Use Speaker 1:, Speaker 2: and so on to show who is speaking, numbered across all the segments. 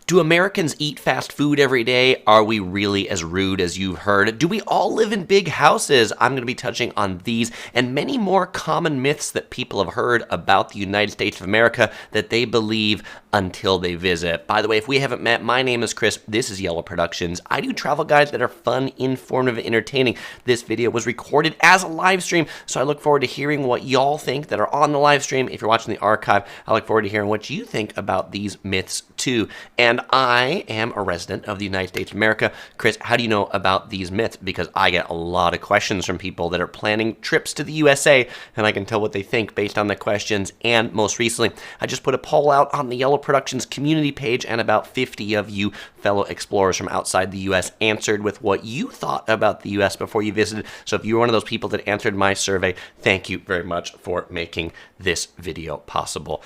Speaker 1: Do Americans eat fast food every day? Are we really as rude as you've heard? Do we all live in big houses? I'm going to be touching on these and many more common myths that people have heard about the United States of America that they believe until they visit. By the way, if we haven't met, my name is Chris. This is Yellow Productions. I do travel guides that are fun, informative, and entertaining. This video was recorded as a live stream, so I look forward to hearing what y'all think that are on the live stream. If you're watching the archive, I look forward to hearing what you think about these myths too. And I am a resident of the United States of America. Chris, how do you know about these myths? Because I get a lot of questions from people that are planning trips to the USA, and I can tell what they think based on the questions. And most recently, I just put a poll out on the Yellow Productions community page, and about 50 of you fellow explorers from outside the U.S. answered with what you thought about the U.S. before you visited. So if you were one of those people that answered my survey, thank you very much for making this video possible.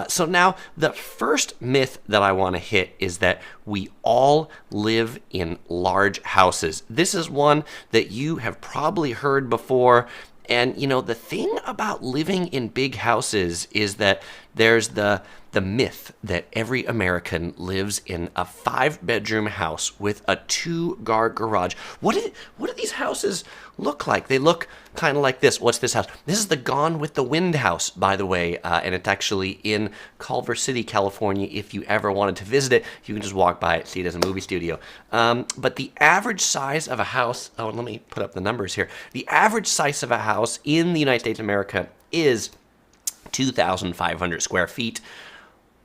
Speaker 1: So now, the first myth that I want to hit is that we all live in large houses. This is one that you have probably heard before. And, you know, the thing about living in big houses is that there's the myth that every American lives in a 5-bedroom house with a 2-car garage. What do these houses look like? They look kind of like this. What's this house? This is the Gone with the Wind house, by the way, and it's actually in Culver City, California. If you ever wanted to visit it, you can just walk by it, see it as a movie studio. But the average size of a house, oh, let me put up the numbers here. The average size of a house in the United States of America is 2,500 square feet.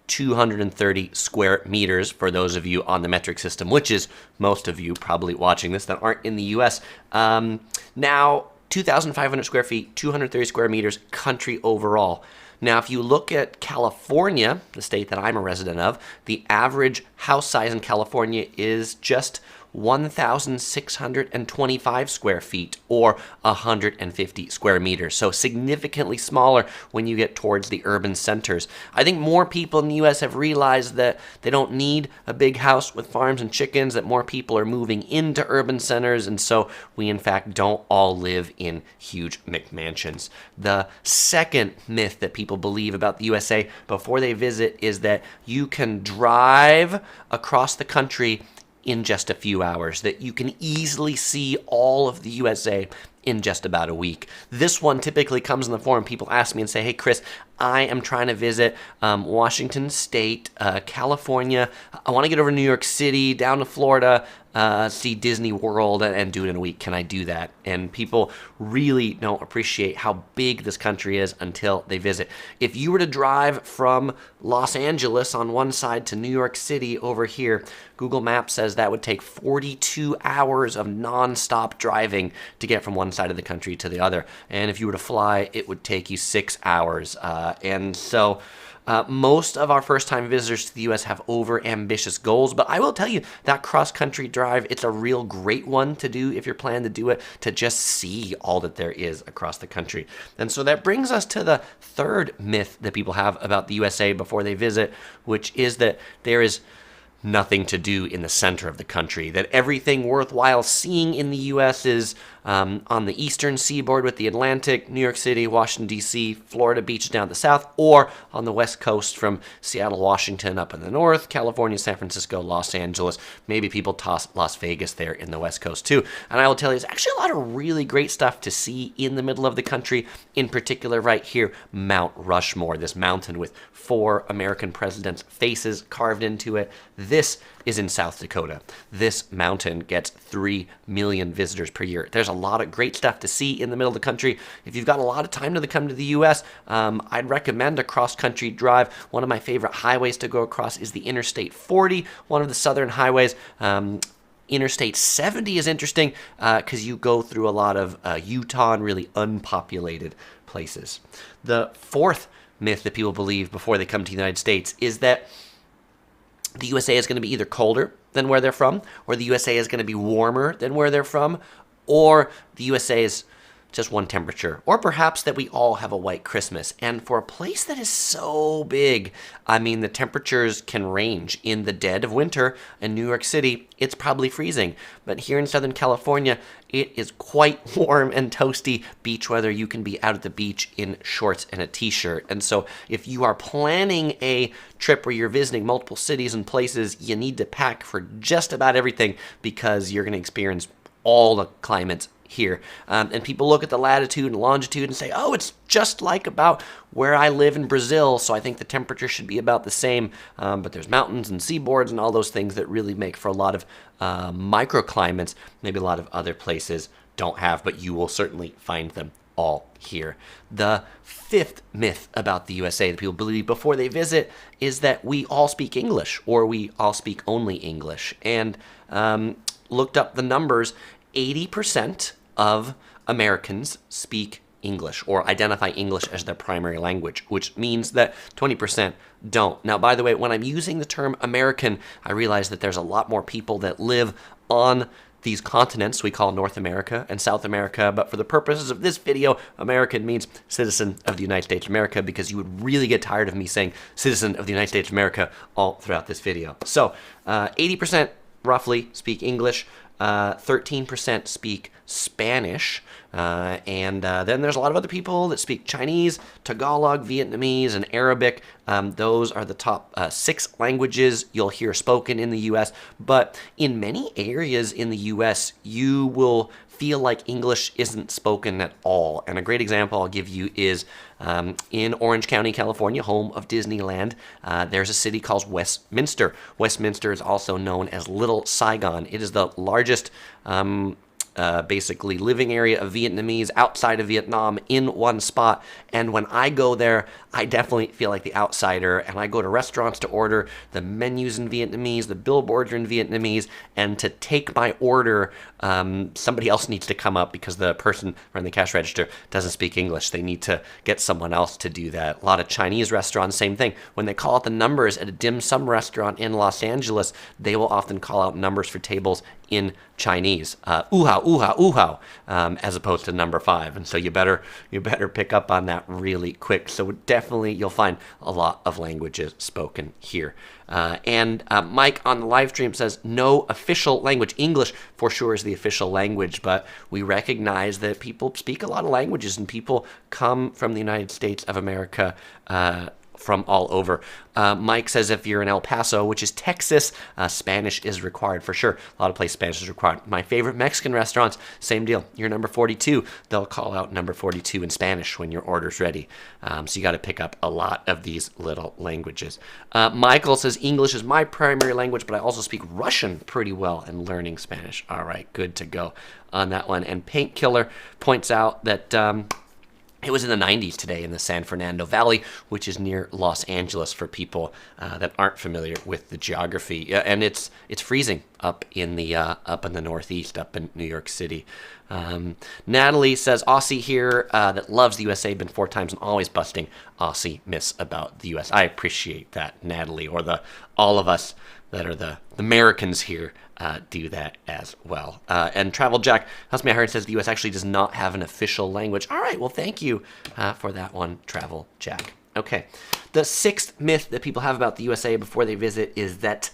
Speaker 1: 230 square meters for those of you on the metric system, which is most of you probably watching this that aren't in the U.S. Now, 2,500 square feet, 230 square meters, country overall. Now, if you look at California, the state that I'm a resident of, the average house size in California is just 1,625 square feet, or 150 square meters. So significantly smaller when you get towards the urban centers. I think more people in the U.S. have realized that they don't need a big house with farms and chickens, that more people are moving into urban centers, and so we in fact don't all live in huge McMansions. The second myth that people believe about the USA before they visit is that you can drive across the country in just a few hours, that you can easily see all of the USA in just about a week. This one typically comes in the form people ask me and say, hey, Chris, I am trying to visit Washington State, California. I want to get over to New York City, down to Florida, see Disney World, and do it in a week. Can I do that? And people really don't appreciate how big this country is until they visit. If you were to drive from Los Angeles on one side to New York City over here, Google Maps says that would take 42 hours of nonstop driving to get from one side of the country to the other. And if you were to fly, it would take you 6 hours. And so most of our first-time visitors to the U.S. have over-ambitious goals, but I will tell you that cross-country drive, it's a real great one to do if you're planning to do it, to just see all that there is across the country. And so that brings us to the third myth that people have about the USA before they visit, which is that there is nothing to do in the center of the country, that everything worthwhile seeing in the U.S. is on the eastern seaboard with the Atlantic, New York City, Washington, D.C., Florida beaches down the south, or on the west coast from Seattle, Washington up in the north, California, San Francisco, Los Angeles. Maybe people toss Las Vegas there in the west coast too. And I will tell you, there's actually a lot of really great stuff to see in the middle of the country, in particular right here, Mount Rushmore, this mountain with 4 American presidents' faces carved into it. This is in South Dakota. This mountain gets 3 million visitors per year. There's a lot of great stuff to see in the middle of the country. If you've got a lot of time to come to the U.S., I'd recommend a cross-country drive. One of my favorite highways to go across is the Interstate 40, one of the southern highways. Interstate 70 is interesting because you go through a lot of Utah and really unpopulated places. The fourth myth that people believe before they come to the United States is that the USA is going to be either colder than where they're from, or the USA is going to be warmer than where they're from, or the USA is just one temperature, or perhaps that we all have a white Christmas. And for a place that is so big, I mean, the temperatures can range. In the dead of winter in New York City, it's probably freezing. But here in Southern California, it is quite warm and toasty beach weather. You can be out at the beach in shorts and a t-shirt. And so if you are planning a trip where you're visiting multiple cities and places, you need to pack for just about everything because you're going to experience all the climates here. And people look at the latitude and longitude and say, oh, it's just like about where I live in Brazil, so I think the temperature should be about the same. But there's mountains and seaboards and all those things that really make for a lot of microclimates, maybe a lot of other places don't have, but you will certainly find them all here. The fifth myth about the USA that people believe before they visit is that we all speak English, or we all speak only English. And looked up the numbers, 80% of Americans speak English or identify English as their primary language, which means that 20% don't. Now, by the way, when I'm using the term American, I realize that there's a lot more people that live on these continents we call North America and South America, but for the purposes of this video, American means citizen of the United States of America, because you would really get tired of me saying citizen of the United States of America all throughout this video. So 80% roughly speak English, 13% speak Spanish, and then there's a lot of other people that speak Chinese, Tagalog, Vietnamese, and Arabic. Those are the top 6 languages you'll hear spoken in the U.S., but in many areas in the U.S., you will feel like English isn't spoken at all. And a great example I'll give you is in Orange County, California, home of Disneyland, there's a city called Westminster. Westminster is also known as Little Saigon. It is the largest basically living area of Vietnamese outside of Vietnam in one spot. And when I go there, I definitely feel like the outsider. And I go to restaurants to order, the menus in Vietnamese, the billboards are in Vietnamese. And to take my order, somebody else needs to come up because the person running the cash register doesn't speak English. They need to get someone else to do that. A lot of Chinese restaurants, same thing. When they call out the numbers at a dim sum restaurant in Los Angeles, they will often call out numbers for tables in Chinese, ooh-how, ooh-how, ooh-how, as opposed to number 5. And so you better pick up on that really quick. So definitely you'll find a lot of languages spoken here. And Mike on the live stream says no official language. English for sure is the official language, but we recognize that people speak a lot of languages and people come from the United States of America from all over. Mike says if you're in El Paso, which is Texas, Spanish is required for sure. A lot of places Spanish is required. My favorite Mexican restaurants, same deal. You're number 42. They'll call out number 42 in Spanish when your order's ready. So you got to pick up a lot of these little languages. Michael says English is my primary language, but I also speak Russian pretty well and learning Spanish. All right, good to go on that one. And Painkiller points out that it was in the 90s today in the San Fernando Valley, which is near Los Angeles for people that aren't familiar with the geography. And it's freezing up in the Northeast, up in New York City. Natalie says Aussie here that loves the USA, been 4 times and always busting Aussie myths about the US. I appreciate that, Natalie, or all of us that are the Americans here do that as well. And Travel Jack, House Me I Heard, says the U.S. actually does not have an official language. All right, well, thank you for that one, Travel Jack. Okay, the 6th myth that people have about the USA before they visit is that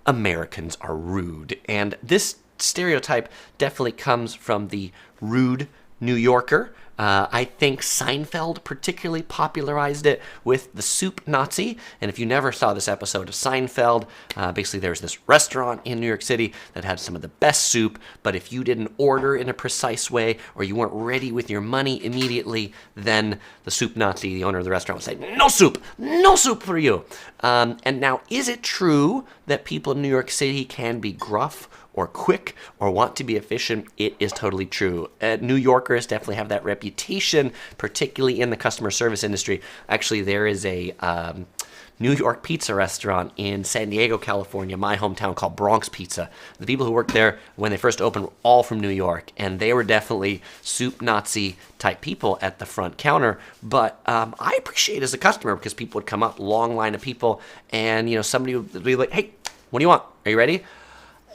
Speaker 1: Americans are rude. And this stereotype definitely comes from the rude New Yorker. I think Seinfeld particularly popularized it with the soup Nazi. And if you never saw this episode of Seinfeld, basically there's this restaurant in New York City that had some of the best soup, but if you didn't order in a precise way or you weren't ready with your money immediately, then the soup Nazi, the owner of the restaurant, would say, no soup for you. And now, is it true that people in New York City can be gruff or quick or want to be efficient? It is totally true. New Yorkers definitely have that reputation, particularly in the customer service industry. Actually, there is a New York pizza restaurant in San Diego, California, my hometown, called Bronx Pizza. The people who worked there when they first opened were all from New York, and they were definitely soup Nazi type people at the front counter. But I appreciate it as a customer because people would come up, long line of people, and somebody would be like, hey, what do you want? Are you ready?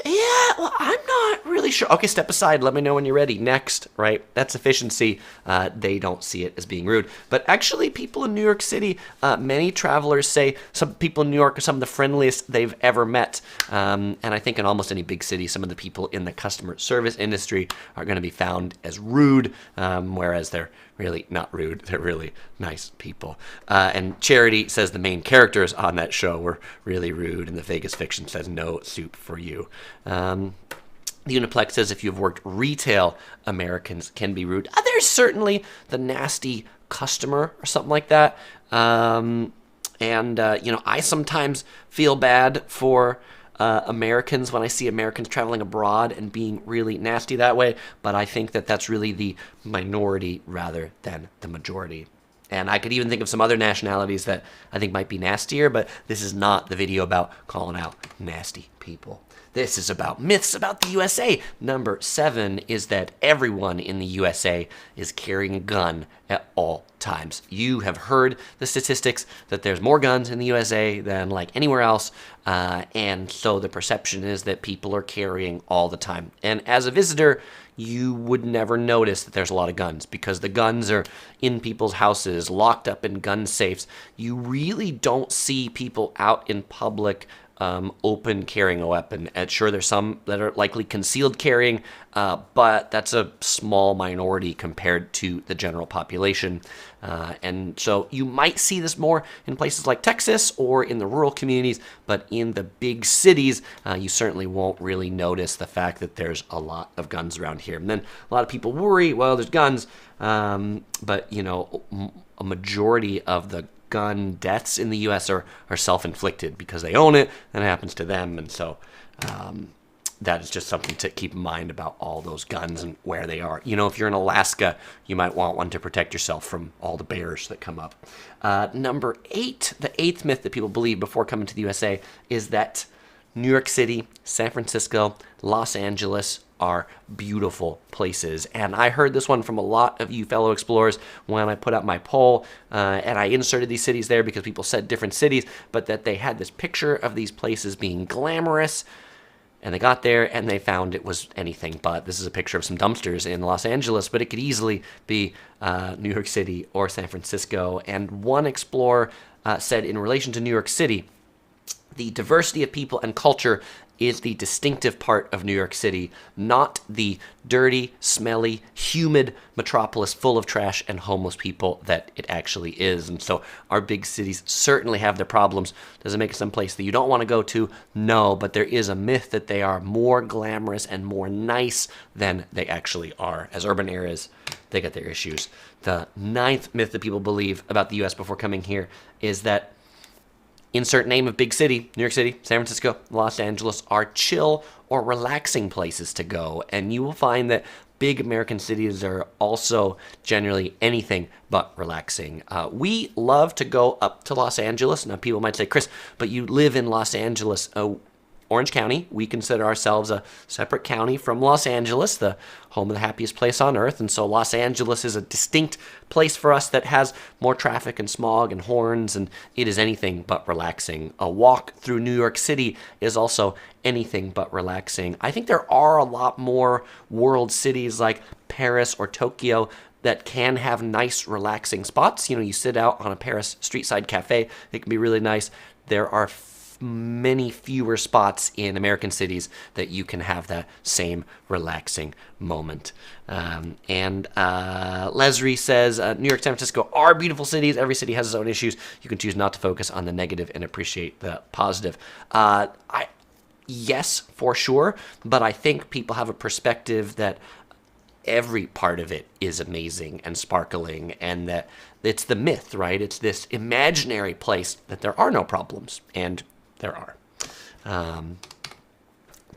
Speaker 1: Yeah, well, I'm not really sure. Okay, step aside. Let me know when you're ready. Next, right? That's efficiency. They don't see it as being rude. But actually, people in New York City, many travelers say some people in New York are some of the friendliest they've ever met. And I think in almost any big city, some of the people in the customer service industry are going to be found as rude, whereas they're really not rude. They're really nice people. And Charity says the main characters on that show were really rude, and the Vegas Fiction says no soup for you. The Uniplex says if you've worked retail, Americans can be rude. There's certainly the nasty customer or something like that. I sometimes feel bad for Americans when I see Americans traveling abroad and being really nasty that way, but I think that that's really the minority rather than the majority. And I could even think of some other nationalities that I think might be nastier, but this is not the video about calling out nasty people. This is about myths about the USA. Number 7 is that everyone in the USA is carrying a gun at all times. You have heard the statistics that there's more guns in the USA than like anywhere else, and so the perception is that people are carrying all the time. And as a visitor, you would never notice that there's a lot of guns because the guns are in people's houses, locked up in gun safes. You really don't see people out in public open carrying a weapon. And sure, there's some that are likely concealed carrying, but that's a small minority compared to the general population. And so you might see this more in places like Texas or in the rural communities, but in the big cities, you certainly won't really notice the fact that there's a lot of guns around here. And then a lot of people worry, well, there's guns, but a majority of the gun deaths in the U.S. are self-inflicted because they own it and it happens to them. And so that is just something to keep in mind about all those guns and where they are. If you're in Alaska, you might want one to protect yourself from all the bears that come up. Number 8, the 8th myth that people believe before coming to the USA is that New York City, San Francisco, Los Angeles are beautiful places. And I heard this one from a lot of you fellow explorers when I put out my poll, and I inserted these cities there because people said different cities, but that they had this picture of these places being glamorous, and they got there and they found it was anything but. This is a picture of some dumpsters in Los Angeles, but it could easily be New York City or San Francisco. And one explorer said in relation to New York City, the diversity of people and culture is the distinctive part of New York City, not the dirty, smelly, humid metropolis full of trash and homeless people that it actually is. And so our big cities certainly have their problems. Does it make it someplace that you don't want to go to? No, but there is a myth that they are more glamorous and more nice than they actually are. As urban areas, they get their issues. The 9th myth that people believe about the U.S. before coming here is that insert name of big city, New York City, San Francisco, Los Angeles, are chill or relaxing places to go. And you will find that big American cities are also generally anything but relaxing. We love to go up to Los Angeles. Now, people might say, Chris, but you live in Los Angeles. Orange County, we consider ourselves a separate county from Los Angeles, the home of the happiest place on earth. And so Los Angeles is a distinct place for us that has more traffic and smog and horns, and it is anything but relaxing. A walk through New York City is also anything but relaxing. I think there are a lot more world cities like Paris or Tokyo that can have nice, relaxing spots. You sit out on a Paris street side cafe, it can be really nice. There are many fewer spots in American cities that you can have that same relaxing moment. Leslie says, New York, San Francisco are beautiful cities. Every city has its own issues. You can choose not to focus on the negative and appreciate the positive. Yes, for sure, but I think people have a perspective that every part of it is amazing and sparkling, and that it's the myth, right? It's this imaginary place that there are no problems, and there are.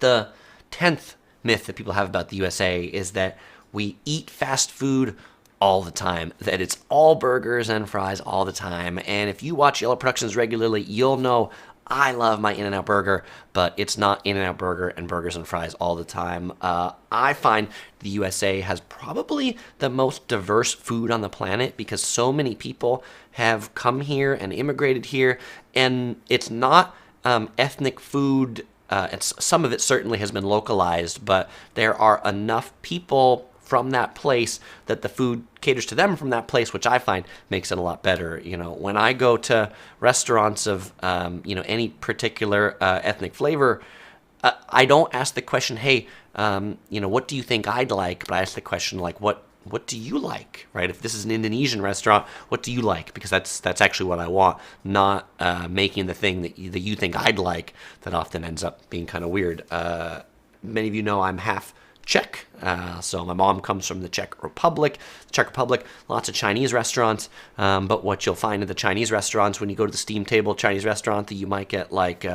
Speaker 1: The 10th myth that people have about the USA is that we eat fast food all the time, that it's all burgers and fries all the time. And if you watch Yellow Productions regularly, you'll know I love my In-N-Out burger, but it's not In-N-Out burger and burgers and fries all the time. I find the USA has probably the most diverse food on the planet because so many people have come here and immigrated here, and it's not ethnic food some of it certainly has been localized, but there are enough people from that place that the food caters to them from that place, which I find makes it a lot better. When I go to restaurants of, any particular ethnic flavor, I don't ask the question, hey, what do you think I'd like? But I ask the question, like, what do you like, right? If this is an Indonesian restaurant, what do you like? Because that's actually what I want, not making the thing that you think I'd like. That often ends up being kind of weird. Many of you know I'm half Czech, so my mom comes from the Czech Republic. Lots of Chinese restaurants, but what you'll find at the Chinese restaurants when you go to the steam table Chinese restaurant, that you might get like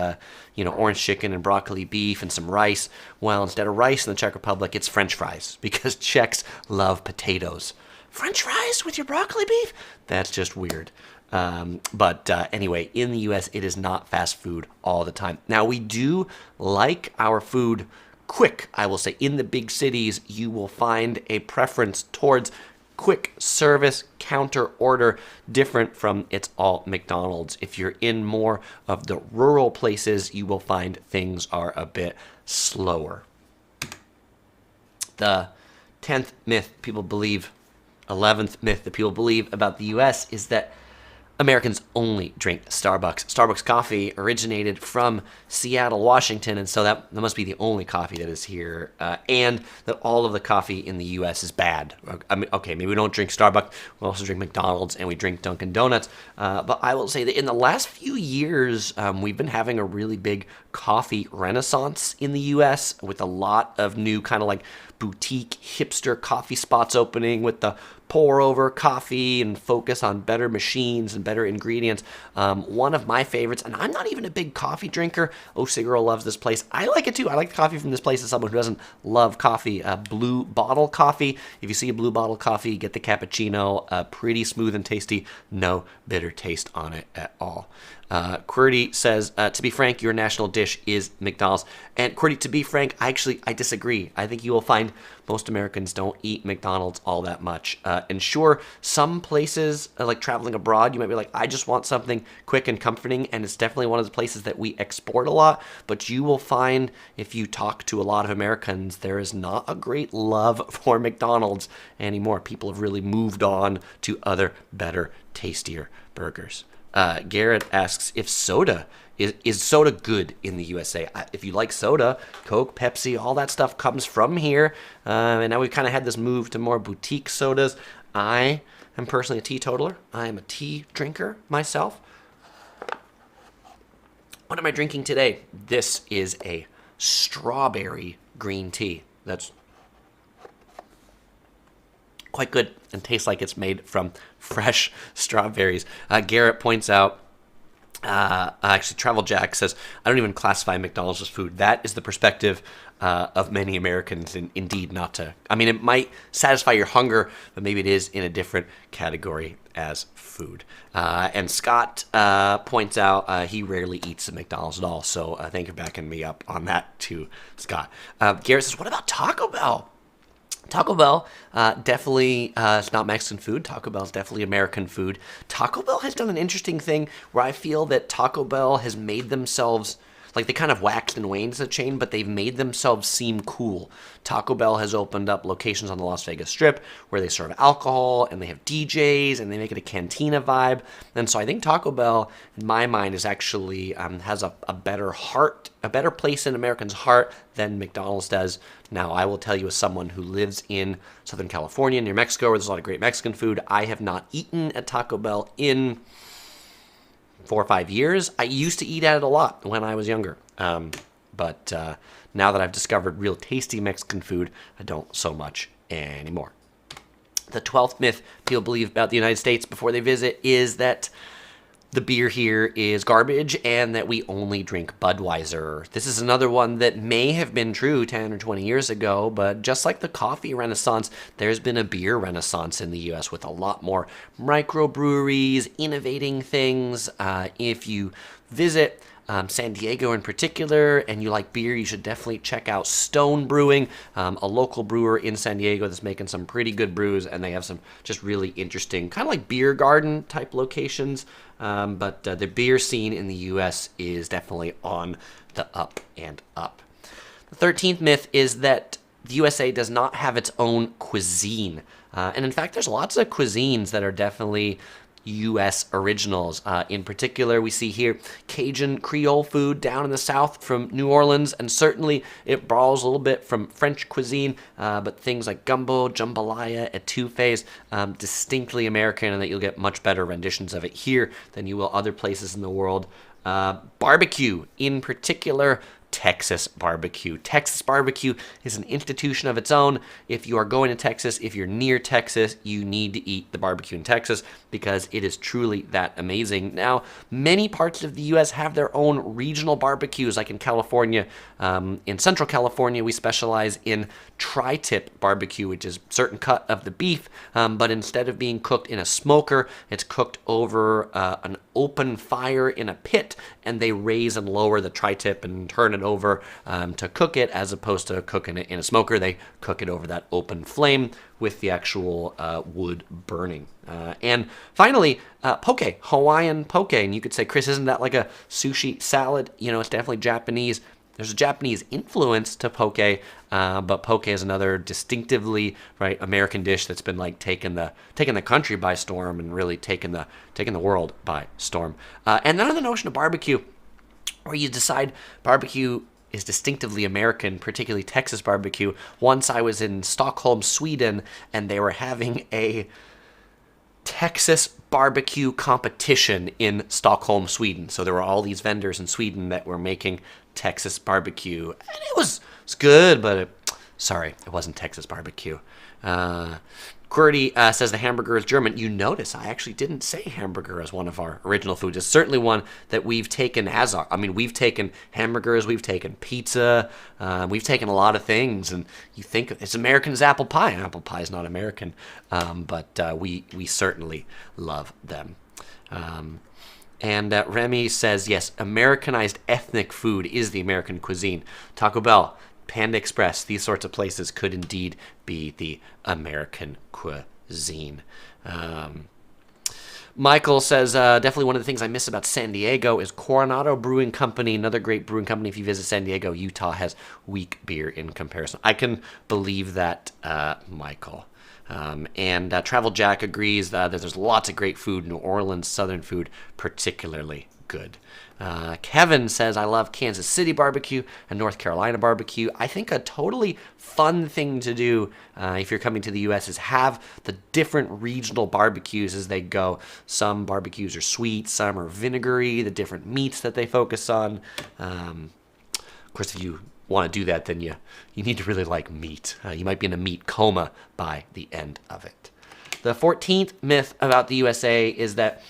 Speaker 1: orange chicken and broccoli beef and some rice. Well, instead of rice in the Czech Republic, it's French fries, because Czechs love potatoes. French fries with your broccoli beef? That's just weird. But anyway, in the US, it is not fast food all the time. Now, we do like our food quick. I will say in the big cities, you will find a preference towards quick service counter order, different from it's all McDonald's. If you're in more of the rural places, you will find things are a bit slower. The 10th myth people believe, 11th myth that people believe about the US is that Americans only drink Starbucks. Starbucks coffee originated from Seattle, Washington, and so that must be the only coffee that is here, and that all of the coffee in the U.S. is bad. I mean, okay, maybe we don't drink Starbucks, we also drink McDonald's, and we drink Dunkin' Donuts, but I will say that in the last few years, we've been having a really big coffee renaissance in the U.S. with a lot of new kind of like boutique hipster coffee spots opening with the pour over coffee and focus on better machines and better ingredients. One of my favorites, and I'm not even a big coffee drinker. OC Girl loves this place. I like it too. I like the coffee from this place as someone who doesn't love coffee. Blue Bottle Coffee. If you see a Blue Bottle Coffee, get the cappuccino. Pretty smooth and tasty. No bitter taste on it at all. QWERTY says, to be frank, your national dish is McDonald's. And QWERTY, to be frank, I disagree. I think you will find most Americans don't eat McDonald's all that much. And sure, some places, like traveling abroad, you might be like, I just want something quick and comforting, and it's definitely one of the places that we export a lot. But you will find, if you talk to a lot of Americans, there is not a great love for McDonald's anymore. People have really moved on to other, better, tastier burgers. Garrett asks if soda is soda good in the USA. If you like soda, Coke, Pepsi, all that stuff comes from here. And now we've kind of had this move to more boutique sodas. I am personally a teetotaler. I am a tea drinker myself. What am I drinking today? This is a strawberry green tea. That's quite good and tastes like it's made from fresh strawberries. Garrett points out, actually Travel Jack says, I don't even classify McDonald's as food. That is the perspective of many Americans, and indeed not to. I mean, it might satisfy your hunger, but maybe it is in a different category as food. And Scott points out he rarely eats at McDonald's at all, so thank you for backing me up on that too, Scott. Garrett says, what about Taco Bell? Taco Bell, definitely, it's not Mexican food. Taco Bell is definitely American food. Taco Bell has done an interesting thing where I feel that Taco Bell has made themselves, like they kind of waxed and waned as a chain, but they've made themselves seem cool. Taco Bell has opened up locations on the Las Vegas Strip where they serve alcohol and they have DJs and they make it a cantina vibe. And so I think Taco Bell, in my mind, is actually has a better heart, a better place in Americans' heart than McDonald's does. Now, I will tell you, as someone who lives in Southern California, near Mexico, where there's a lot of great Mexican food, I have not eaten at Taco Bell in 4 or 5 years. I used to eat at it a lot when I was younger. But now that I've discovered real tasty Mexican food, I don't so much anymore. The 12th myth people believe about the United States before they visit is that the beer here is garbage and that we only drink Budweiser. This is another one that may have been true 10 or 20 years ago, but just like the coffee renaissance, there's been a beer renaissance in the U.S. with a lot more microbreweries, innovating things. If you visit San Diego in particular, and you like beer, you should definitely check out Stone Brewing, a local brewer in San Diego that's making some pretty good brews, and they have some just really interesting, kind of like beer garden type locations. But the beer scene in the U.S. is definitely on the up and up. The 13th myth is that the USA does not have its own cuisine. And in fact, there's lots of cuisines that are definitely U.S. originals. In particular, we see here Cajun Creole food down in the South from New Orleans, and certainly it borrows a little bit from French cuisine, but things like gumbo, jambalaya, etouffees, distinctly American, and that you'll get much better renditions of it here than you will other places in the world. Barbecue, in particular, Texas barbecue. Texas barbecue is an institution of its own. If you are going to Texas, if you're near Texas, you need to eat the barbecue in Texas because it is truly that amazing. Now, many parts of the U.S. have their own regional barbecues, like in California. In Central California, we specialize in tri-tip barbecue, which is a certain cut of the beef, but instead of being cooked in a smoker, it's cooked over an open fire in a pit, and they raise and lower the tri-tip and turn it over to cook it, as opposed to cooking it in a smoker. They cook it over that open flame with the actual wood burning. And finally, poke, Hawaiian poke. And you could say, Chris, isn't that like a sushi salad? You know, it's definitely Japanese. There's a Japanese influence to poke, but poke is another distinctively American dish that's been like taking the country by storm and really taking the world by storm. And then on the notion of barbecue, where you decide barbecue is distinctively American, particularly Texas barbecue. Once I was in Stockholm, Sweden, and they were having a Texas barbecue competition in Stockholm, Sweden. So there were all these vendors in Sweden that were making Texas barbecue, and it was good, but it wasn't Texas barbecue. QWERTY says the hamburger is German. You notice I actually didn't say hamburger as one of our original foods. It's certainly one that we've taken as our, we've taken hamburgers, we've taken pizza, we've taken a lot of things, and you think it's American as apple pie, and apple pie is not American, but we certainly love them. And Remy says, yes, Americanized ethnic food is the American cuisine. Taco Bell, Panda Express, these sorts of places could indeed be the American cuisine. Michael says, definitely one of the things I miss about San Diego is Coronado Brewing Company, another great brewing company. If you visit San Diego, Utah has weak beer in comparison. I can believe that, Michael. And Travel Jack agrees that there's lots of great food. New Orleans Southern food, particularly good. Kevin says, I love Kansas City barbecue and North Carolina barbecue. I think a totally fun thing to do if you're coming to the U.S. is have the different regional barbecues as they go. Some barbecues are sweet, some are vinegary, the different meats that they focus on. Of course, if you want to do that, then you need to really like meat. You might be in a meat coma by the end of it. The 14th myth about the USA is that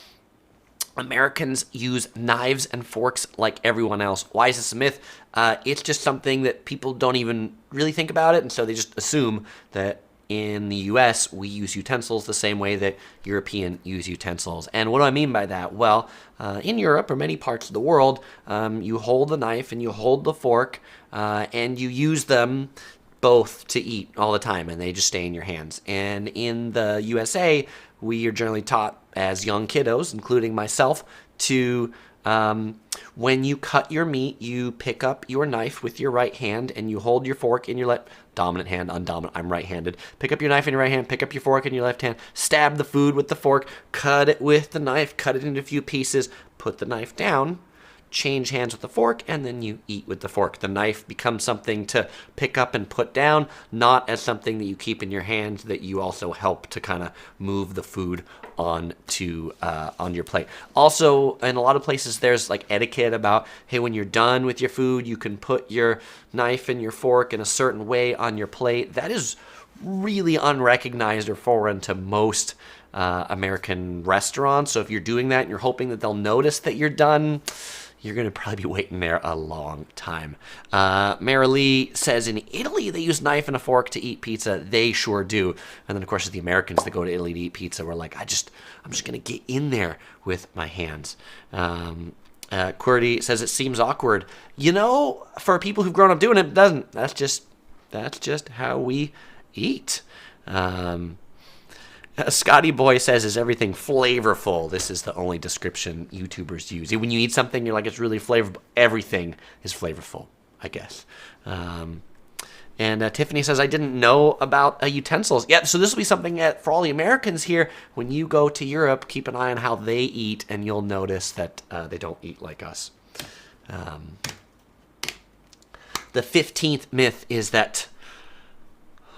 Speaker 1: Americans use knives and forks like everyone else. Why is this a myth? It's just something that people don't even really think about it, and so they just assume that in the U.S. we use utensils the same way that Europeans use utensils. And what do I mean by that? Well, in Europe or many parts of the world, you hold the knife and you hold the fork, and you use them both to eat all the time, and they just stay in your hands. And in the USA, we are generally taught as young kiddos, including myself, to when you cut your meat, you pick up your knife with your right hand and you hold your fork in your left, dominant hand, undominant, I'm right-handed. Pick up your knife in your right hand, pick up your fork in your left hand, stab the food with the fork, cut it with the knife, cut it into a few pieces, put the knife down, change hands with the fork, and then you eat with the fork. The knife becomes something to pick up and put down, not as something that you keep in your hand that you also help to kind of move the food on your plate. Also, in a lot of places, there's like etiquette about, hey, when you're done with your food, you can put your knife and your fork in a certain way on your plate. That is really unrecognized or foreign to most American restaurants. So if you're doing that and you're hoping that they'll notice that you're done, you're going to probably be waiting there a long time. Marilee says in Italy they use knife and a fork to eat pizza. They sure do. And then, of course, the Americans that go to Italy to eat pizza were like, I'm just going to get in there with my hands. QWERTY says it seems awkward. For people who've grown up doing it doesn't. That's just how we eat. Scotty Boy says, is everything flavorful? This is the only description YouTubers use. When you eat something, you're like, it's really flavorful. Everything is flavorful, I guess. And Tiffany says, I didn't know about utensils. Yeah, so this will be something for all the Americans here. When you go to Europe, keep an eye on how they eat, and you'll notice that they don't eat like us. The 15th myth is that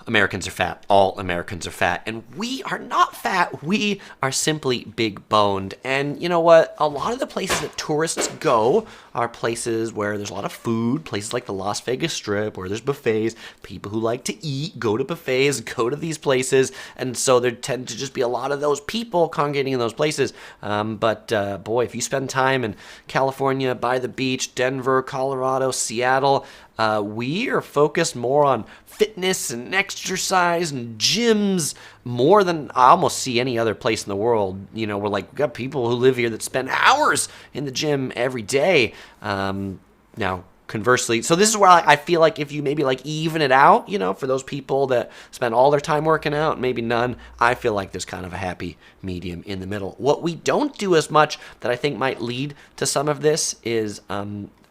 Speaker 1: Americans are fat. All Americans are fat. And we are not fat. We are simply big boned. And you know what? A lot of the places that tourists go are places where there's a lot of food, places like the Las Vegas Strip where there's buffets. People who like to eat go to buffets, go to these places. And so there tend to just be a lot of those people congregating in those places. But boy, if you spend time in California, by the beach, Denver, Colorado, Seattle, we are focused more on fitness and exercise and gyms more than I almost see any other place in the world. We're like, we've got people who live here that spend hours in the gym every day. Now, conversely, so this is where I feel like if you maybe like even it out, for those people that spend all their time working out, maybe none, I feel like there's kind of a happy medium in the middle. What we don't do as much that I think might lead to some of this is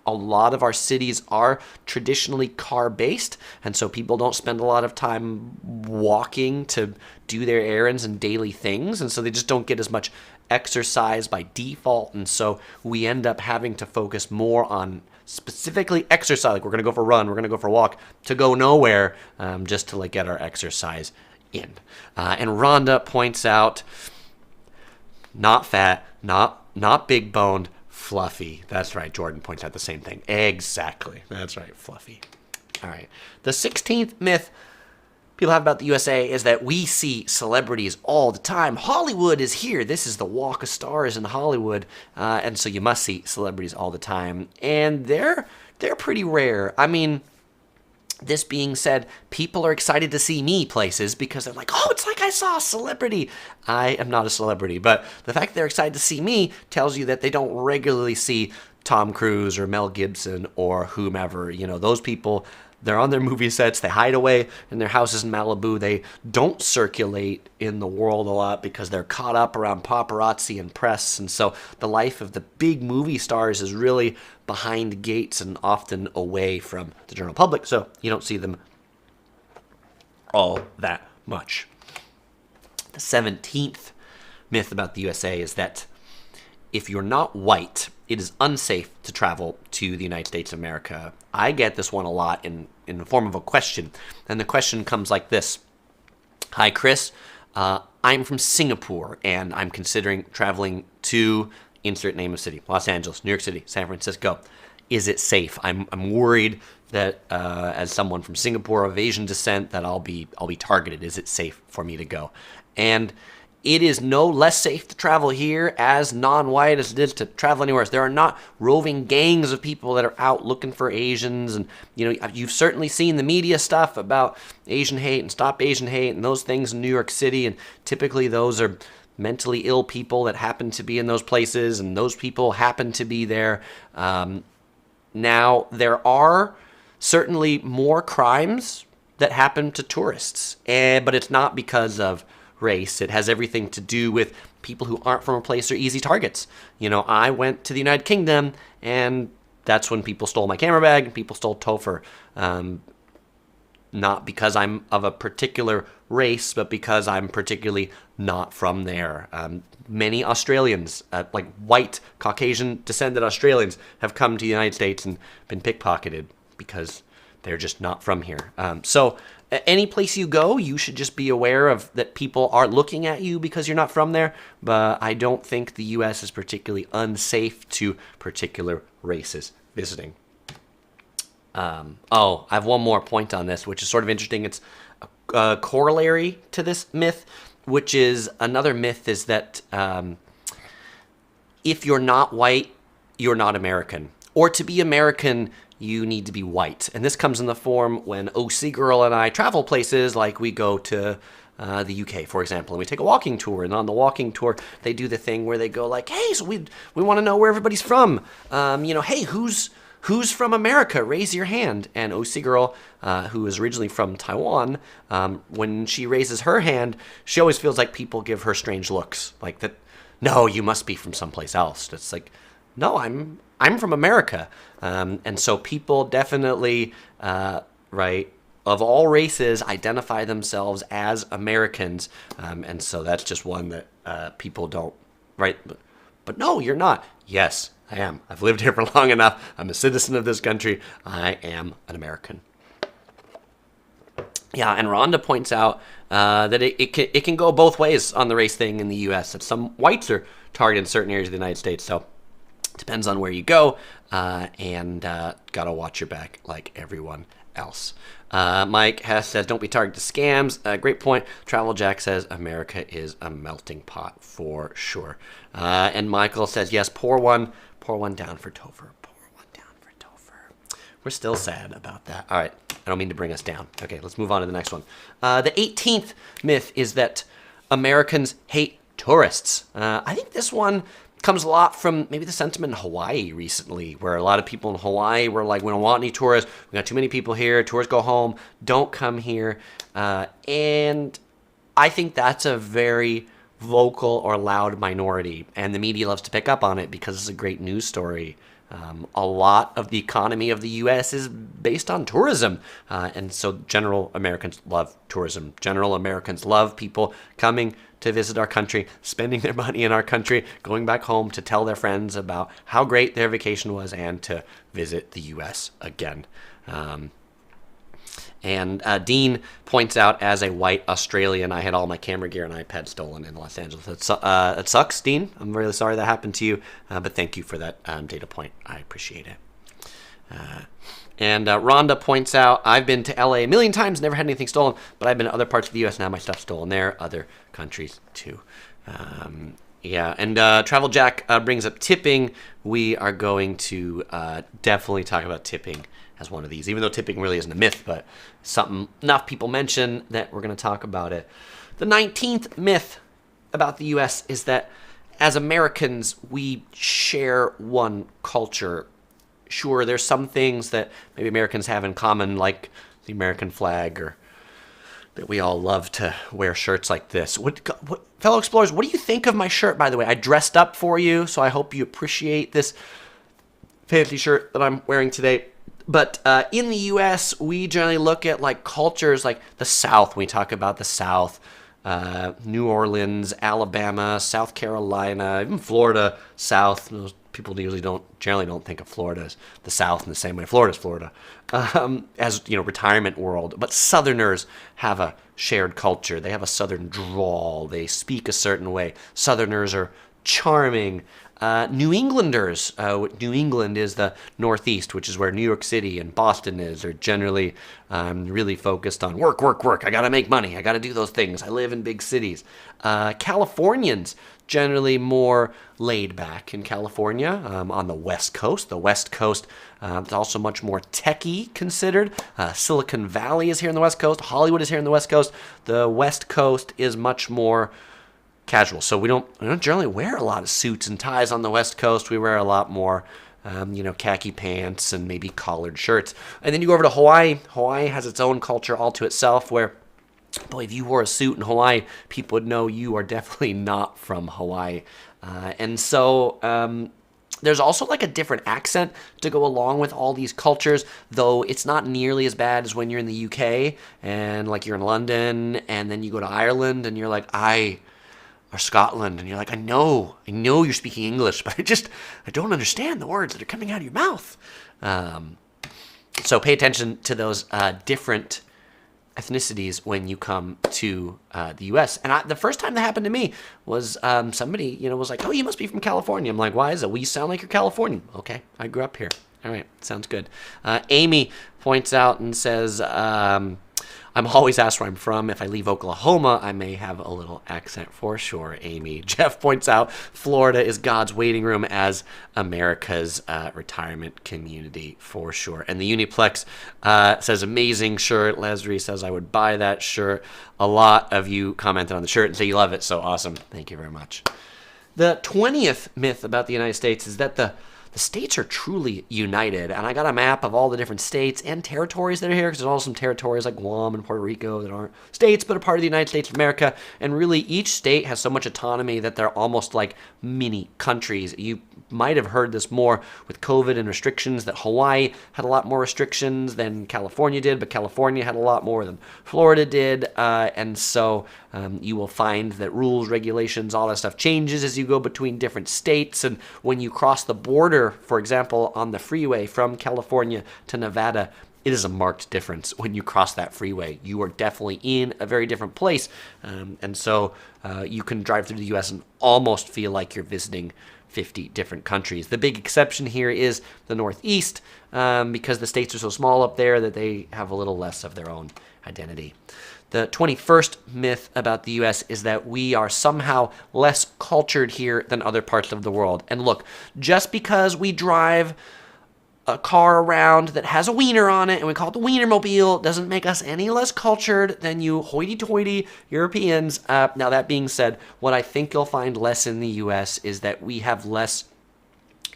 Speaker 1: a lot of our cities are traditionally car-based, and so people don't spend a lot of time walking to do their errands and daily things, and so they just don't get as much exercise by default, and so we end up having to focus more on specifically exercise. Like, we're going to go for a run, we're going to go for a walk, to go nowhere, just to get our exercise in. And Rhonda points out, not fat, not big boned, fluffy. That's right. Jordan points out the same thing. Exactly. That's right. Fluffy. All right. The 16th myth people have about the USA is that we see celebrities all the time. Hollywood is here. This is the Walk of Stars in Hollywood. And so you must see celebrities all the time. And they're pretty rare. I mean, this being said, people are excited to see me places because they're like, oh, it's like I saw a celebrity. I am not a celebrity, but the fact they're excited to see me tells you that they don't regularly see Tom Cruise or Mel Gibson or whomever. Those people, they're on their movie sets, they hide away in their houses in Malibu. They don't circulate in the world a lot because they're caught up around paparazzi and press. And so the life of the big movie stars is really behind gates and often away from the general public. So you don't see them all that much. The 17th myth about the USA is that if you're not white, it is unsafe to travel to the United States of America. I get this one a lot in the form of a question. And the question comes like this. Hi, Chris. I'm from Singapore, and I'm considering traveling to insert name of city. Los Angeles, New York City, San Francisco. Is it safe? I'm worried that as someone from Singapore of Asian descent that I'll be targeted. Is it safe for me to go? And it is no less safe to travel here as non-white as it is to travel anywhere else. There are not roving gangs of people that are out looking for Asians. And, you've certainly seen the media stuff about Asian hate and Stop Asian Hate and those things in New York City. And typically those are mentally ill people that happen to be in those places, and those people happen to be there. Now, there are certainly more crimes that happen to tourists, but it's not because of race. It has everything to do with people who aren't from a place are easy targets. I went to the United Kingdom, and that's when people stole my camera bag and people stole Topher. Not because I'm of a particular race, but because I'm particularly not from there. Many Australians, like white, Caucasian descended Australians, have come to the United States and been pickpocketed because they're just not from here. So any place you go, you should just be aware of that people are looking at you because you're not from there. But I don't think the U.S. is particularly unsafe to particular races visiting. I have one more point on this, which is sort of interesting. It's a corollary to this myth, which is another myth is that if you're not white, you're not American. Or to be American, you need to be white. And this comes in the form when OC Girl and I travel places, like we go to the UK, for example, and we take a walking tour, and on the walking tour, they do the thing where they go like, hey, so we want to know where everybody's from. Hey, who's from America? Raise your hand. And OC Girl, who is originally from Taiwan, when she raises her hand, she always feels like people give her strange looks, like that. No, you must be from someplace else. It's like, no, I'm from America, and so people definitely, right, of all races, identify themselves as Americans, and so that's just one that people don't, right? But no, you're not. Yes, I am. I've lived here for long enough. I'm a citizen of this country. I am an American. Yeah, and Rhonda points out that it can go both ways on the race thing in the U.S. That some whites are targeted in certain areas of the United States, so it depends on where you go, and gotta watch your back like everyone else. Mike Hess says, don't be targeted to scams. Great point. Travel Jack says, America is a melting pot for sure. And Michael says, yes, pour one down for Topher. We're still sad about that. All right, I don't mean to bring us down. Okay, let's move on to the next one. The 18th myth is that Americans hate tourists. I think this one comes a lot from maybe the sentiment in Hawaii recently, where a lot of people in Hawaii were like, we don't want any tourists. We got too many people here. Tourists go home. Don't come here. And I think that's a very vocal or loud minority, and the media loves to pick up on it because it's a great news story. A lot of the economy of the U.S. is based on tourism, and so general Americans love tourism. General Americans love people coming to visit our country, spending their money in our country, going back home to tell their friends about how great their vacation was and to visit the U.S. again. And Dean points out, as a white Australian, I had all my camera gear and iPad stolen in Los Angeles. It sucks, Dean. I'm really sorry that happened to you, but thank you for that data point. I appreciate it. And Rhonda points out, I've been to LA a million times, never had anything stolen, but I've been to other parts of the U.S. and had my stuff stolen there, other countries too. Yeah, and Travel Jack brings up tipping. We are going to definitely talk about tipping as one of these, even though tipping really isn't a myth, but something enough people mention that we're going to talk about it. The 19th myth about the U.S. is that as Americans, we share one culture. Sure, there's some things that maybe Americans have in common, like the American flag, or that we all love to wear shirts like this. Fellow explorers, what do you think of my shirt, by the way? I dressed up for you, so I hope you appreciate this fancy shirt that I'm wearing today. But in the U.S., we generally look at like cultures like the South. When we talk about the South, New Orleans, Alabama, South Carolina, even Florida, South. People generally don't think of Florida as the South in the same way Florida's Florida, as retirement world. But Southerners have a shared culture. They have a Southern drawl. They speak a certain way. Southerners are charming. New Englanders, New England is the Northeast, which is where New York City and Boston is, are generally really focused on work. I got to make money. I got to do those things. I live in big cities. Californians, generally more laid back in California on the West Coast. The West Coast is also much more techie considered. Silicon Valley is here on the West Coast. Hollywood is here on the West Coast. The West Coast is much more casual. So we don't generally wear a lot of suits and ties on the West Coast. We wear a lot more, khaki pants and maybe collared shirts. And then you go over to Hawaii. Hawaii has its own culture all to itself where, boy, if you wore a suit in Hawaii, people would know you are definitely not from Hawaii. And so there's also like a different accent to go along with all these cultures, though it's not nearly as bad as when you're in the UK and like you're in London and then you go to Ireland and you're like, or Scotland, and you're like, I know you're speaking English, but I don't understand the words that are coming out of your mouth. So pay attention to those different ethnicities when you come to the U.S. And the first time that happened to me was somebody, was like, oh, you must be from California. I'm like, why is it? Well, you sound like you're Californian. Okay, I grew up here. All right, sounds good. Amy points out and says, I'm always asked where I'm from. If I leave Oklahoma, I may have a little accent for sure, Amy. Jeff points out Florida is God's waiting room as America's retirement community for sure. And the Uniplex says amazing shirt. Leslie says I would buy that shirt. A lot of you commented on the shirt and say you love it. So awesome. Thank you very much. The 20th myth about the United States is that the states are truly united. And I got a map of all the different states and territories that are here, because there's also some territories like Guam and Puerto Rico that aren't states but are part of the United States of America. And really, each state has so much autonomy that they're almost like mini countries. You might have heard this more with COVID and restrictions, that Hawaii had a lot more restrictions than California did, but California had a lot more than Florida did. And so you will find that rules, regulations, all that stuff changes as you go between different states. And when you cross the border, for example, on the freeway from California to Nevada, it is a marked difference when you cross that freeway. You are definitely in a very different place. And so you can drive through the U.S. and almost feel like you're visiting 50 different countries. The big exception here is the Northeast, because the states are so small up there that they have a little less of their own identity. The 21st myth about the U.S. is that we are somehow less cultured here than other parts of the world. And look, just because we drive a car around that has a wiener on it and we call it the Wienermobile doesn't make us any less cultured than you hoity-toity Europeans. Now, that being said, what I think you'll find less in the U.S. is that we have less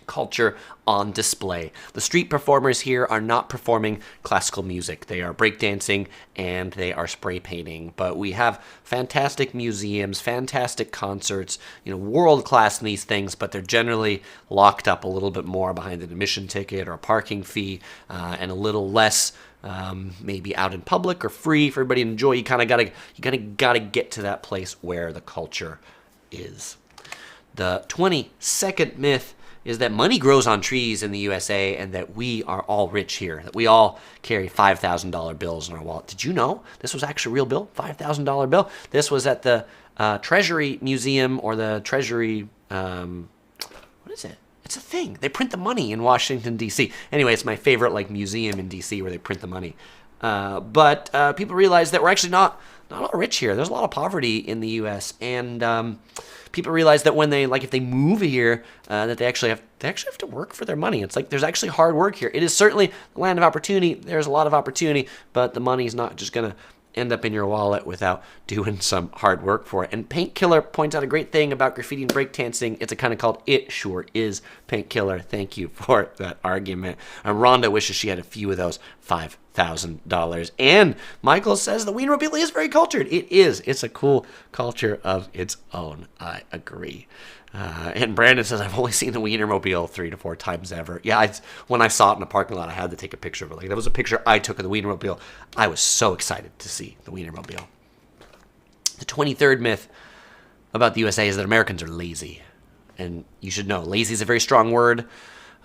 Speaker 1: culture on display. The street performers here are not performing classical music. They are breakdancing and they are spray painting. But we have fantastic museums, fantastic concerts, world class in these things, but they're generally locked up a little bit more behind an admission ticket or a parking fee, and a little less maybe out in public or free for everybody to enjoy. You kind of gotta get to that place where the culture is. The 22nd myth is that money grows on trees in the USA and that we are all rich here, that we all carry $5,000 bills in our wallet. Did you know this was actually a real bill? $5,000 bill? This was at the Treasury Museum, or the Treasury, what is it? It's a thing. They print the money in Washington, D.C. Anyway, it's my favorite museum in D.C. where they print the money. But people realize that we're actually not all rich here. There's a lot of poverty in the U.S. And people realize that when they, if they move here, that they actually have to work for their money. It's there's actually hard work here. It is certainly the land of opportunity. There's a lot of opportunity, but the money is not just going to end up in your wallet without doing some hard work for it. And Painkiller points out a great thing about graffiti and breakdancing. It's a kind of called It Sure Is Painkiller. Thank you for that argument. Rhonda wishes she had a few of those $5,000. And Michael says the Wienermobile is very cultured. It is. It's a cool culture of its own. I agree. And Brandon says, I've only seen the Wienermobile 3 to 4 times ever. Yeah, when I saw it in the parking lot, I had to take a picture of it. That was a picture I took of the Wienermobile. I was so excited to see the Wienermobile. The 23rd myth about the USA is that Americans are lazy. And you should know, lazy is a very strong word.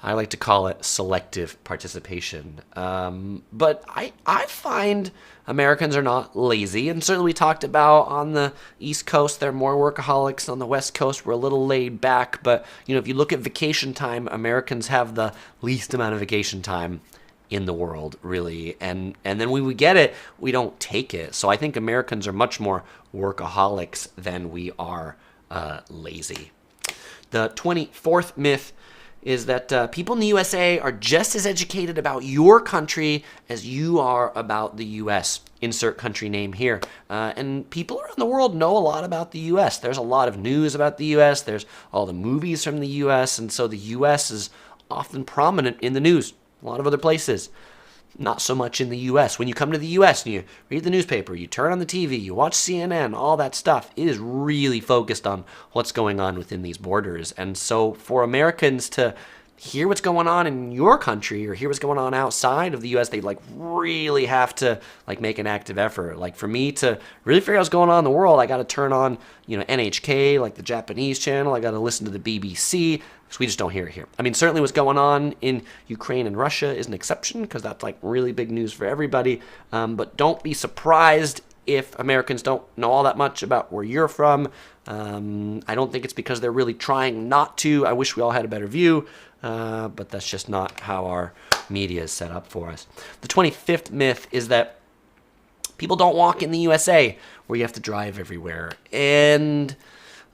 Speaker 1: I like to call it selective participation. But I find Americans are not lazy. And certainly we talked about on the East Coast, they're more workaholics. On the West Coast, we're a little laid back. But, if you look at vacation time, Americans have the least amount of vacation time in the world, really. And then when we get it, we don't take it. So I think Americans are much more workaholics than we are lazy. The 24th myth is that people in the USA are just as educated about your country as you are about the U.S. Insert country name here. And people around the world know a lot about the U.S. There's a lot of news about the U.S. There's all the movies from the U.S. And so the U.S. is often prominent in the news. A lot of other places, not so much in the U.S. When you come to the U.S. and you read the newspaper, you turn on the TV, you watch CNN, all that stuff, it is really focused on what's going on within these borders. And so for Americans to hear what's going on in your country or hear what's going on outside of the U.S., they really have to make an active effort. For me to really figure out what's going on in the world, I got to turn on NHK, the Japanese channel. I got to listen to the BBC. Because we just don't hear it here. I mean, certainly what's going on in Ukraine and Russia is an exception, because that's really big news for everybody. But don't be surprised if Americans don't know all that much about where you're from. I don't think it's because they're really trying not to. I wish we all had a better view, but that's just not how our media is set up for us. The 25th myth is that People don't walk in the USA, where you have to drive everywhere. And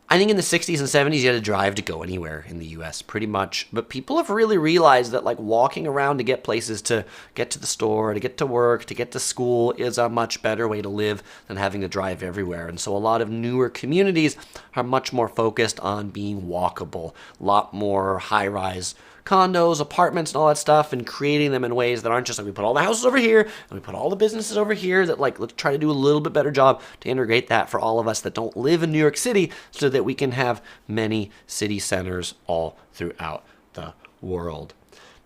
Speaker 1: I think in the 60s and 70s, you had to drive to go anywhere in the US, pretty much. But people have really realized that like walking around to get places, to get to the store, to get to work, to get to school is a much better way to live than having to drive everywhere. And so a lot of newer communities are much more focused on being walkable, a lot more high-rise condos, apartments, and all that stuff, and creating them in ways that aren't just like we put all the houses over here and we put all the businesses over here. That like, let's try to do a little bit better job to integrate that for all of us that don't live in New York City, so that we can have many city centers all throughout the world.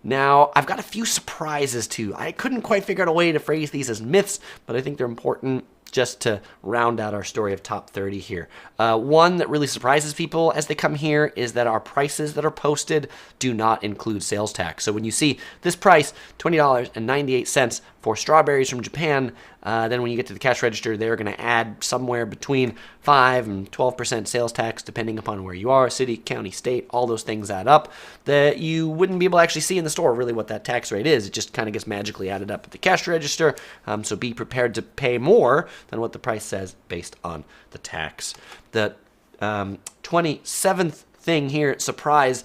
Speaker 1: Now, I've got a few surprises too. I couldn't quite figure out a way to phrase these as myths, but I think they're important just to round out our story of top 30 here. One that really surprises people as they come here is that our prices that are posted do not include sales tax. So when you see this price, $20.98 for strawberries from Japan, then when you get to the cash register, they're going to add somewhere between 5 and 12% sales tax, depending upon where you are, city, county, state, all those things add up, that you wouldn't be able to actually see in the store really what that tax rate is. It just kind of gets magically added up at the cash register, so be prepared to pay more than what the price says based on the tax. The 27th thing here, surprise,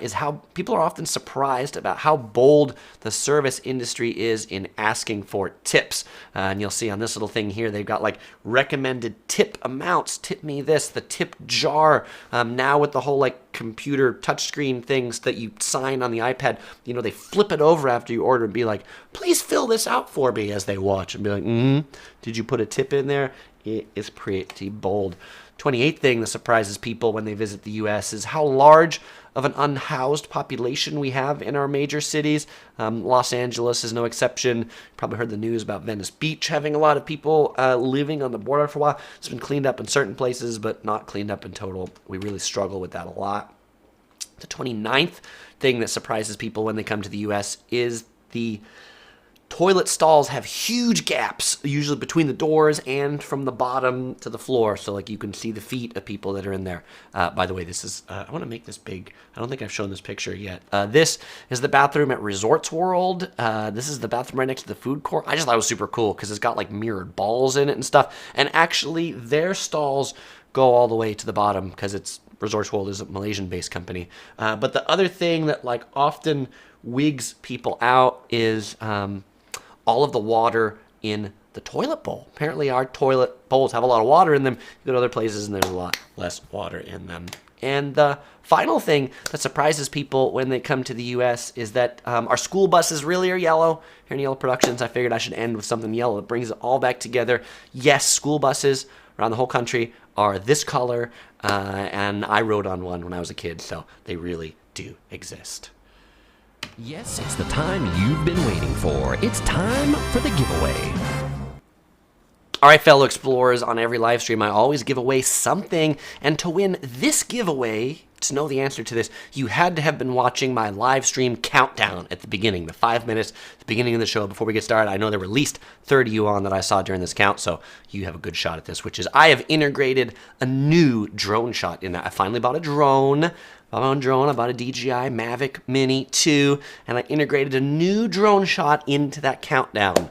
Speaker 1: is how people are often surprised about how bold the service industry is in asking for tips. And you'll see on this little thing here, they've got like recommended tip amounts. Tip me this, the tip jar. Now with the whole like computer touchscreen things that you sign on the iPad, you know, they flip it over after you order and be like, please fill this out for me as they watch and be like, did you put a tip in there? It is pretty bold. 28th thing that surprises people when they visit the U.S. is how large of an unhoused population we have in our major cities. Los Angeles is no exception. You probably heard the news about Venice Beach having a lot of people living on the border for a while. It's been cleaned up in certain places, but not cleaned up in total. We really struggle with that a lot. The 29th thing that surprises people when they come to the U.S. is the toilet stalls have huge gaps, usually between the doors and from the bottom to the floor. So like you can see the feet of people that are in there. By the way, this is, I want to make this big. I don't think I've shown this picture yet. This is the bathroom at Resorts World. This is the bathroom right next to the food court. I just thought it was super cool because it's got like mirrored balls in it and stuff. And actually their stalls go all the way to the bottom because it's Resorts World is a Malaysian-based company. But the other thing that like often wigs people out is all of the water in the toilet bowl. Apparently our toilet bowls have a lot of water in them. You go to other places and there's a lot less water in them. And the final thing that surprises people when they come to the U.S. is that our school buses really are yellow. Here in Yellow Productions, I figured I should end with something yellow that brings it all back together. Yes, school buses around the whole country are this color, and I rode on one when I was a kid, so they really do exist.
Speaker 2: Yes, it's the time you've been waiting for. It's time for the giveaway.
Speaker 1: All right, fellow explorers, on every live stream, I always give away something. And to win this giveaway, to know the answer to this, you had to have been watching my live stream countdown at the beginning, the 5 minutes, the beginning of the show before we get started. I know there were at least 30 of you on that I saw during this count, so you have a good shot at this, which is I have integrated a new drone shot in that. I finally bought a drone. I bought a DJI Mavic Mini 2, and I integrated a new drone shot into that countdown.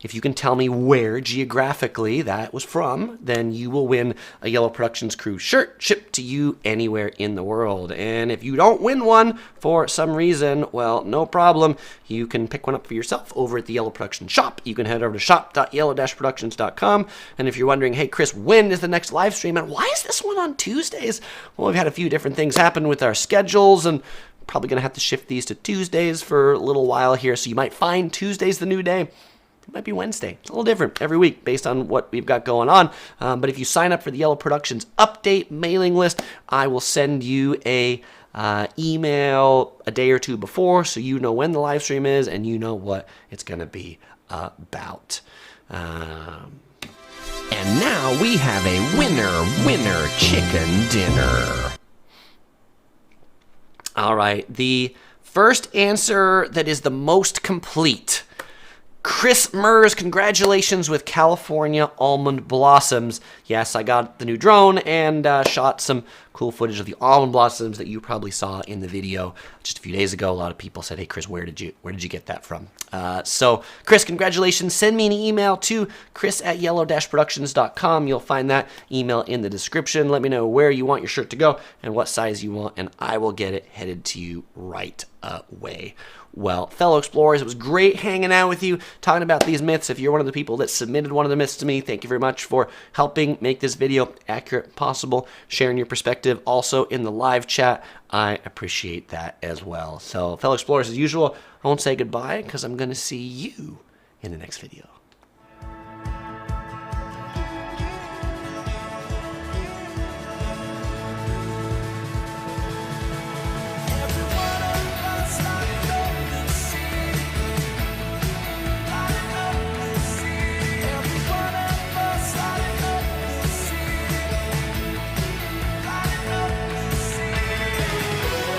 Speaker 1: If you can tell me where geographically that was from, then you will win a Yellow Productions Crew shirt shipped to you anywhere in the world. And if you don't win one for some reason, well, no problem. You can pick one up for yourself over at the Yellow Productions shop. You can head over to shop.yellow-productions.com. And if you're wondering, hey, Chris, when is the next live stream? And why is this one on Tuesdays? Well, we've had a few different things happen with our schedules, and probably going to have to shift these to Tuesdays for a little while here. So you might find Tuesdays the new day. It might be Wednesday. It's a little different every week based on what we've got going on. But if you sign up for the Yellow Productions update mailing list, I will send you a email a day or two before so you know when the live stream is and you know what it's going to be about. And
Speaker 2: now we have a winner chicken dinner.
Speaker 1: All right. The first answer that is the most complete Chris Mers, congratulations with California almond blossoms. Yes, I got the new drone and shot some cool footage of the almond blossoms that you probably saw in the video just a few days ago. A lot of people said, "Hey, Chris, where did you get that from?" So, Chris, congratulations. Send me an email to chris@yellow-productions.com. You'll find that email in the description. Let me know where you want your shirt to go and what size you want, and I will get it headed to you right away. Well, fellow explorers, it was great hanging out with you, talking about these myths. If you're one of the people that submitted one of the myths to me, thank you very much for helping make this video accurate possible, sharing your perspective also in the live chat. I appreciate that as well. So, fellow explorers, as usual, I won't say goodbye because I'm going to see you in the next video.